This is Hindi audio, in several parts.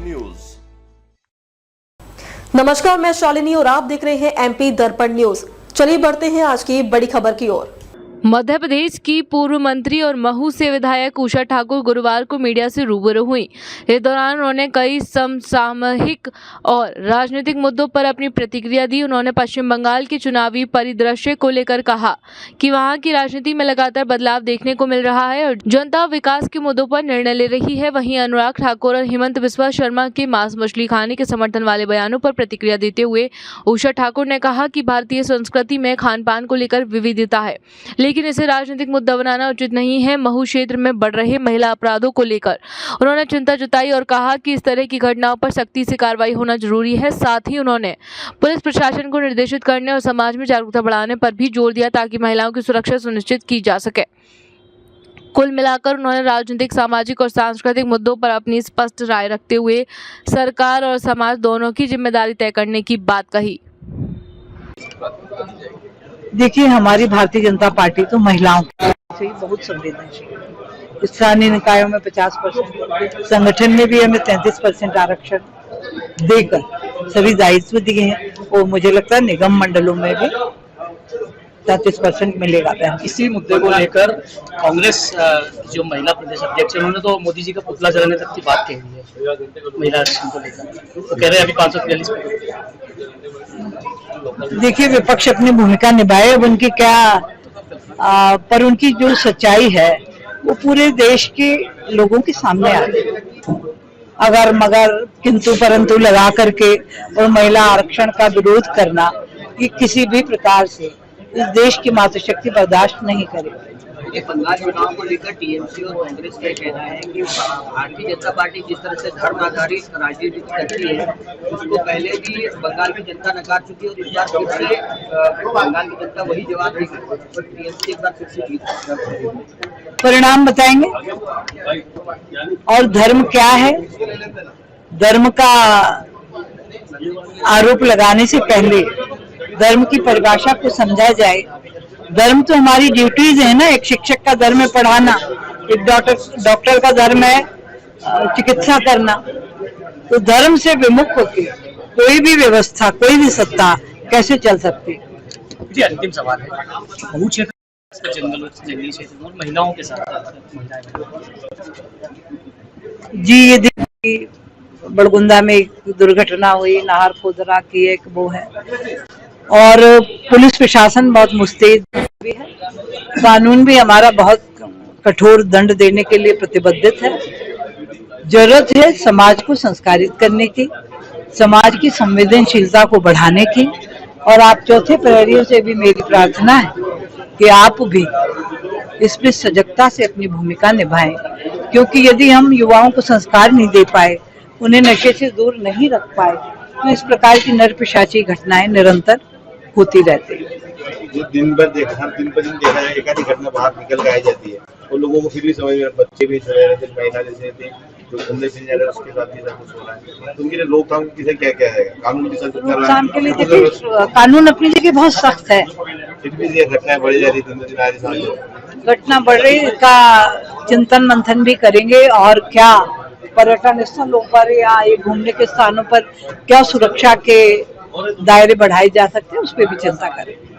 न्यूज। नमस्कार, मैं शालिनी और आप देख रहे हैं एमपी दर्पण न्यूज। चलिए बढ़ते हैं आज की बड़ी खबर की ओर। मध्य प्रदेश की पूर्व मंत्री और महू से विधायक उषा ठाकुर गुरुवार को मीडिया से रूबरू हुई। इस दौरान उन्होंने कई समसामयिक और राजनीतिक मुद्दों पर अपनी प्रतिक्रिया दी। उन्होंने पश्चिम बंगाल के चुनावी परिदृश्य को लेकर कहा कि वहां की राजनीति में लगातार बदलाव देखने को मिल रहा है और जनता विकास के मुद्दों पर निर्णय ले रही है। वहीं अनुराग ठाकुर और हेमंत बिस्वा शर्मा के मांस मछली खाने के समर्थन वाले बयानों पर प्रतिक्रिया देते हुए उषा ठाकुर ने कहा कि भारतीय संस्कृति में खान पान को लेकर विविधता है, लेकिन इसे राजनीतिक मुद्दा बनाना उचित नहीं है। महू क्षेत्र में बढ़ रहे महिला अपराधों को लेकर उन्होंने चिंता जताई और कहा कि इस तरह की घटनाओं पर सख्ती से कार्रवाई होना जरूरी है। साथ ही उन्होंने पुलिस प्रशासन को निर्देशित करने और समाज में जागरूकता बढ़ाने पर भी जोर दिया ताकि महिलाओं की सुरक्षा सुनिश्चित की जा सके। कुल मिलाकर उन्होंने राजनीतिक, सामाजिक और सांस्कृतिक मुद्दों पर अपनी स्पष्ट राय रखते हुए सरकार और समाज दोनों की जिम्मेदारी तय करने की बात कही। देखिए, हमारी भारतीय जनता पार्टी तो महिलाओं से ही बहुत संवेदनशील। स्थानीय निकायों में 50%, संगठन में भी हमें 33% आरक्षण देकर सभी दायित्व दिए हैं और मुझे लगता है निगम मंडलों में भी 33% मिलेगा। इसी मुद्दे को लेकर कांग्रेस जो महिला प्रदेश अध्यक्ष है, उन्होंने तो मोदी जी का पुतला जलाने तक की बात कही है महिला आरक्षण को लेकर। तो कह रहे हैं अभी 543। देखिए, विपक्ष अपनी भूमिका निभाए। अब उनकी क्या पर उनकी जो सच्चाई है वो पूरे देश के लोगों के सामने आ रही है। अगर मगर किंतु परंतु लगा करके और महिला आरक्षण का विरोध करना, ये किसी भी प्रकार से इस देश की मातृशक्ति बर्दाश्त नहीं करेगी। बंगाल चुनाव को लेकर टीएमसी और कांग्रेस का कहना है कि भारतीय जनता पार्टी जिस तरह से धर्म आधारित राजनीति करती है, उसको पहले भी बंगाल की जनता नकार चुकी है और इस बार फिर से बंगाल की जनता वही जवाब देगी। टीएमसी एक बार फिर से जीत। परिणाम बताएंगे। और धर्म क्या है? धर्म का आरोप लगाने से पहले धर्म की परिभाषा को समझा जाए। धर्म तो हमारी ड्यूटीज है ना। एक शिक्षक का धर्म है पढ़ाना, एक डॉक्टर का धर्म है चिकित्सा करना। तो धर्म से विमुख होकर कोई भी व्यवस्था, कोई भी सत्ता कैसे चल सकती है? जी, अंतिम सवाल है, महू क्षेत्र जंगली क्षेत्र और महिलाओं के साथ जी, ये देखिए बड़गुंदा में एक दुर्घटना हुई, नाहर खोदरा की एक वो है, और पुलिस प्रशासन बहुत मुस्तैद भी है। कानून भी हमारा बहुत कठोर दंड देने के लिए प्रतिबद्ध है। जरूरत है समाज को संस्कारित करने की, समाज की संवेदनशीलता को बढ़ाने की। और आप चौथे प्रहरियों से भी मेरी प्रार्थना है कि आप भी इसमें सजगता से अपनी भूमिका निभाएं, क्योंकि यदि हम युवाओं को संस्कार नहीं दे पाए, उन्हें नशे से दूर नहीं रख पाए, तो इस प्रकार की नरपिशाची घटनाएं निरंतर होती रहती है। जो दिन भर देखा जाए, एक आधी घटना बाहर निकल के आ जाती है और लोगों को फिर भी समझ में, बच्चे भी सोए रहते, महिला जैसे थे जो घूमने फिरने जा रहे हैं उसके साथ भी सब कुछ हो रहा है। तो उनके लिए रोकथाम किसे क्या क्या है? कानून की रोकथाम के लिए देखिए, कानून अपनी जगह बहुत सख्त है, फिर भी ये घटनाएं बढ़ी जा रही है। घटना बढ़ रही का चिंतन मंथन भी करेंगे। और क्या पर्यटन स्थलों पर या ये घूमने के स्थानों पर क्या सुरक्षा के दायरे बढ़ाए जा सकते हैं, उस पर भी चिंता करेंगे।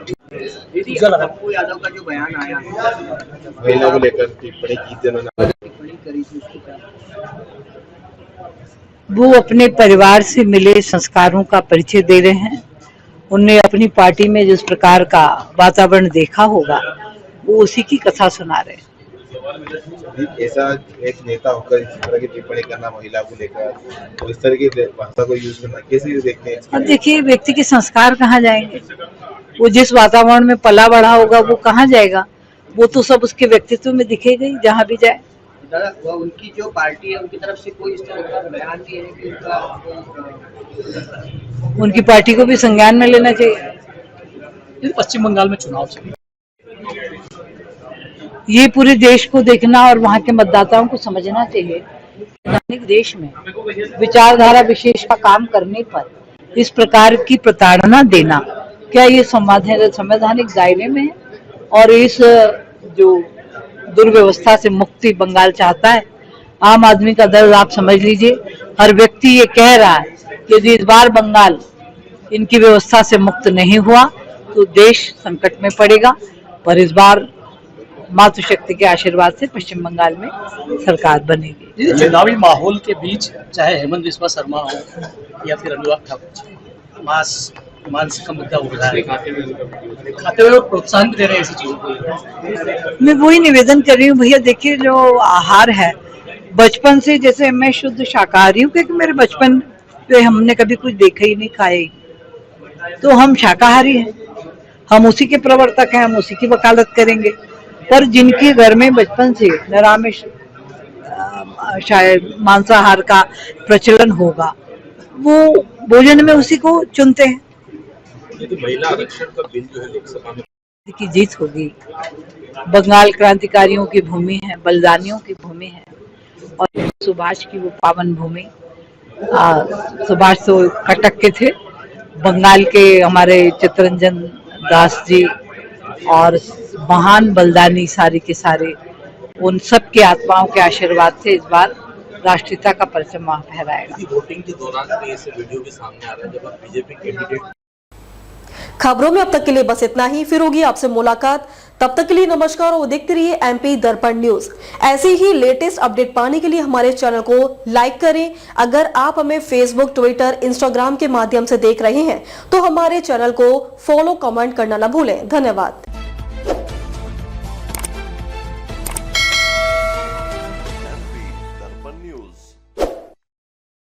पप्पू यादव का जो बयान आया महिला को लेकर टिप्पणी की थी उन्होंने, वो अपने परिवार से मिले संस्कारों का परिचय दे रहे हैं। उनने अपनी पार्टी में जिस प्रकार का वातावरण देखा होगा, वो उसी की कथा सुना रहे हैं। ऐसा एक नेता होकर इस तरह की टिप्पणी करना महिला को लेकर, तो इस तरह की भाषा को यूज करना कैसे देखते हैं? अब देखिए, व्यक्ति के संस्कार कहाँ जाएंगे? वो जिस वातावरण में पला बढ़ा होगा वो कहाँ जाएगा? वो तो सब उसके व्यक्तित्व में दिखेगा ही, जहाँ भी जाए। दादा, उनकी जो पार्टी है उनकी तरफ से कोई इस तरह का बयान नहीं है कि उनकी पार्टी को भी संज्ञान में लेना चाहिए। पश्चिम बंगाल में चुनाव चल, ये पूरे देश को देखना और वहाँ के मतदाताओं को समझना चाहिए। देश में विचारधारा विशेष का काम करने पर इस प्रकार की प्रताड़ना देना, क्या ये संवैधानिक दायरे में है? और इस जो दुर्व्यवस्था से मुक्ति बंगाल चाहता है, आम आदमी का दर्द आप समझ लीजिए। हर व्यक्ति ये कह रहा है कि यदि इस बार बंगाल इनकी व्यवस्था से मुक्त नहीं हुआ तो देश संकट में पड़ेगा। पर इस बार मातृशक्ति के आशीर्वाद से पश्चिम बंगाल में सरकार बनेगी। ये चुनावी माहौल के बीच चाहे हेमंत बिस्वा शर्मा हो या फिर अनुराग ठाकुर मांस का मुद्दा उठ रहा है, खाते हुए प्रोत्साहन दे रहे हैं ऐसी चीजों को। मैं वही निवेदन कर रही हूँ भैया, देखिए जो आहार है बचपन से, जैसे मैं शुद्ध शाकाहारी हूँ क्योंकि मेरे बचपन पे हमने कभी कुछ देखा ही नहीं, खाया ही, तो हम शाकाहारी हैं, हम उसी के प्रवर्तक हैं, हम उसी की वकालत करेंगे। पर जिनके घर में बचपन से निरामिष शायद मांसाहार का प्रचलन होगा वो भोजन में उसी को चुनते हैं। महिला आरक्षण का बिल जो है लोकसभा में की जीत होगी। बंगाल क्रांतिकारियों की भूमि है, बलिदानियों की भूमि है और सुभाष की वो पावन भूमि। सुभाष तो कटक के थे, बंगाल के हमारे चित्तरंजन दास जी और महान बलिदानी सारे के सारे, उन सब की आत्माओं के आशीर्वाद से इस बार राष्ट्रीयता का परचम वहां फहराएगा। वोटिंग के दौरान ऐसे वीडियो भी सामने आ रहा है जब आप बीजेपी कैंडिडेट। खबरों में अब तक के लिए बस इतना ही, फिर होगी आपसे मुलाकात। तब तक के लिए नमस्कार और देखते रहिए एमपी दर्पण न्यूज। ऐसे ही लेटेस्ट अपडेट पाने के लिए हमारे चैनल को लाइक करें। अगर आप हमें फेसबुक, ट्विटर, इंस्टाग्राम के माध्यम से देख रहे हैं तो हमारे चैनल को फॉलो, कमेंट करना न भूलें। धन्यवाद।